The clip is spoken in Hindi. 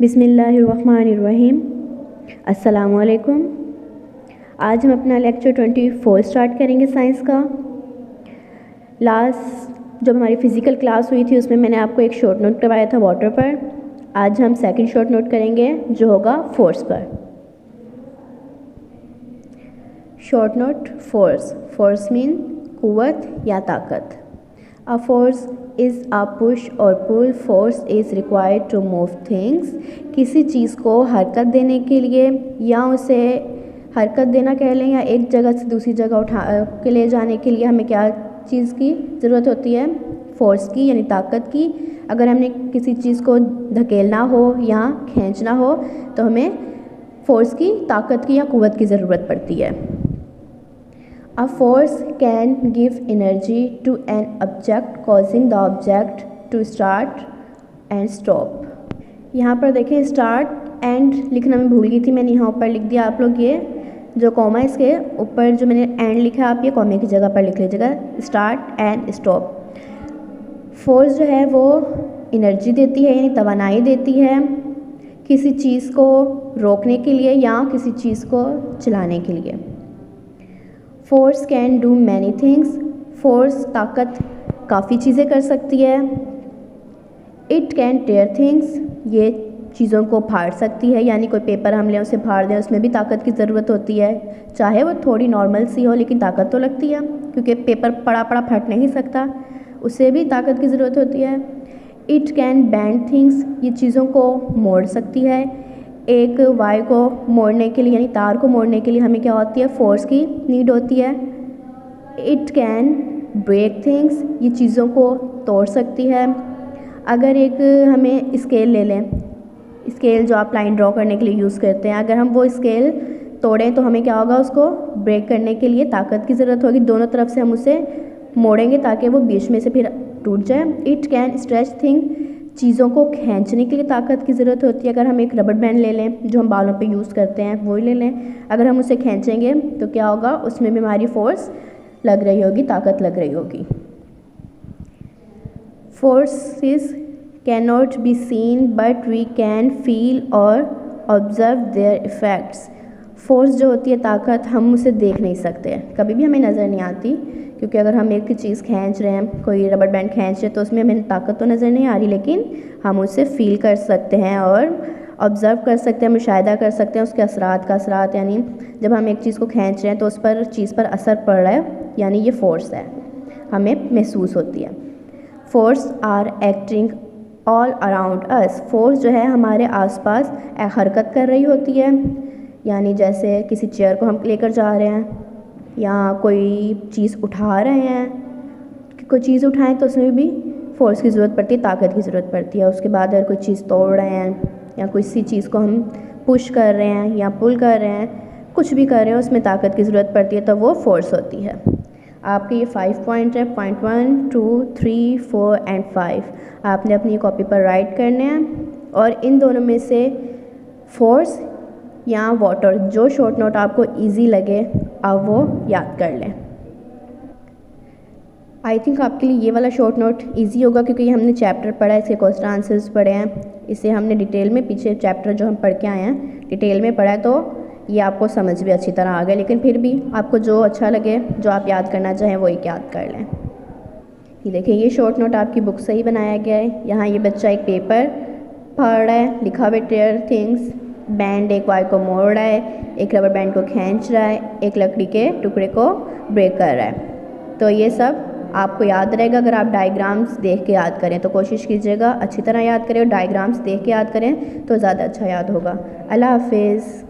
बिस्मिल्लाहिर्रहमानिर्रहीम। अस्सलामुअलैकुम। आज हम अपना लेक्चर 24 स्टार्ट करेंगे साइंस का। लास्ट जब हमारी फ़िज़िकल क्लास हुई थी उसमें मैंने आपको एक शॉर्ट नोट करवाया था वाटर पर। आज हम सेकंड शॉर्ट नोट करेंगे जो होगा फोर्स पर। Short note force. Force mean क़ुव्वत या ताकत। A force is a push or pull. Force is required to move things. किसी चीज़ को हरकत देने के लिए या उसे हरकत देना कह लें या एक जगह से दूसरी जगह उठा के ले जाने के लिए हमें क्या चीज़ की ज़रूरत होती है? फोर्स की यानी ताकत की। अगर हमने किसी चीज़ को धकेलना हो या खींचना हो तो हमें फोर्स की, ताकत की या क़ुव्वत की ज़रूरत पड़ती है। A force can give energy to an object causing the object to start and stop. यहाँ पर देखें स्टार्ट एंड लिखना मैं भूल गई थी, मैंने यहाँ ऊपर लिख दिया। आप लोग ये जो कॉमा इसके ऊपर जो मैंने एंड लिखा है आप ये कॉमे की जगह पर लिख लीजिएगा, स्टार्ट एंड स्टॉप। फोर्स जो है वो एनर्जी देती है यानी तवानाई देती है किसी चीज़ को रोकने के लिए या किसी चीज़ को चलाने के लिए। Force can do many things. Force ताकत काफ़ी चीज़ें कर सकती है। It can tear things. ये चीज़ों को फाड़ सकती है यानी कोई पेपर हम लें उसे फाड़ दें, उसमें भी ताकत की ज़रूरत होती है। चाहे वो थोड़ी नॉर्मल सी हो लेकिन ताकत तो लगती है क्योंकि पेपर पड़ा पड़ा फट नहीं सकता, उसे भी ताकत की ज़रूरत होती है। It can bend things. ये चीज़ों को मोड़ सकती है। एक वायर को मोड़ने के लिए यानी तार को मोड़ने के लिए हमें क्या होती है? फोर्स की नीड होती है। It can break things. ये चीज़ों को तोड़ सकती है। अगर एक हमें स्केल ले लें, स्केल जो आप लाइन ड्रॉ करने के लिए यूज़ करते हैं, अगर हम वो स्केल तोड़ें तो हमें क्या होगा? उसको ब्रेक करने के लिए ताकत की ज़रूरत होगी। दोनों तरफ से हम उसे मोड़ेंगे ताकि वो बीच में से फिर टूट जाए। It can stretch thing. चीज़ों को खींचने के लिए ताकत की ज़रूरत होती है। अगर हम एक रबर बैंड ले लें जो हम बालों पे यूज़ करते हैं वही ले लें, अगर हम उसे खींचेंगे तो क्या होगा? उसमें भी हमारी फोर्स लग रही होगी, ताकत लग रही होगी। Forces can not be seen but we can feel और ऑब्जर्व देयर इफ़ेक्ट्स। फोर्स जो होती है ताकत, हम उसे देख नहीं सकते, कभी भी हमें नज़र नहीं आती क्योंकि अगर हम एक चीज़ खींच रहे हैं, कोई रबर बैंड खींच रहे तो उसमें हमें ताकत तो नज़र नहीं आ रही लेकिन हम उसे फील कर सकते हैं और ऑब्ज़र्व कर सकते हैं, मुशाहिदा कर सकते हैं उसके असरात यानी जब हम एक चीज़ को खींच रहे हैं तो उस पर चीज़ पर असर पड़ रहा है यानी ये फ़ोर्स है, हमें महसूस होती है। Force are acting all around us. Force जो है हमारे आसपास हरकत कर रही होती है यानी जैसे किसी चेयर को हम लेकर जा रहे हैं या कोई चीज़ उठा रहे हैं, कोई चीज़ उठाएं तो उसमें भी फोर्स की ज़रूरत पड़ती है, ताकत की ज़रूरत पड़ती है। उसके बाद अगर कोई चीज़ तोड़ रहे हैं या किसी चीज़ को हम पुश कर रहे हैं या पुल कर रहे हैं, कुछ भी कर रहे हैं उसमें ताकत की ज़रूरत पड़ती है तो वो फोर्स होती है। आपके ये 5 पॉइंट है, पॉइंट 1, 2, 3, 4 एंड 5 आपने अपनी कॉपी पर राइट करने हैं और इन दोनों में से फोर्स या वाटर जो शॉर्ट नोट आपको इजी लगे आप वो याद कर लें। आई थिंक आपके लिए ये वाला शॉर्ट नोट इजी होगा क्योंकि ये हमने चैप्टर पढ़ा है, इसके क्वेश्चन आंसर्स पढ़े हैं, इसे हमने डिटेल में पीछे चैप्टर जो हम पढ़ के आए हैं डिटेल में पढ़ा है तो ये आपको समझ भी अच्छी तरह आ गया। लेकिन फिर भी आपको जो अच्छा लगे, जो आप याद करना चाहें वो एक याद कर लें। ये देखिए ये शॉर्ट नोट आपकी बुक से ही बनाया गया है। यहाँ ये बच्चा एक पेपर पढ़ रहा है, लिखा हुआ टेयर थिंग्स, बैंड एक वायर को मोड़ रहा है, एक रबर बैंड को खींच रहा है, एक लकड़ी के टुकड़े को ब्रेक कर रहा है। तो ये सब आपको याद रहेगा अगर आप डायग्राम्स देख के याद करें तो कोशिश कीजिएगा अच्छी तरह याद करें और डायग्राम्स देख के याद करें तो ज़्यादा अच्छा याद होगा। अल्लाह हाफिज़।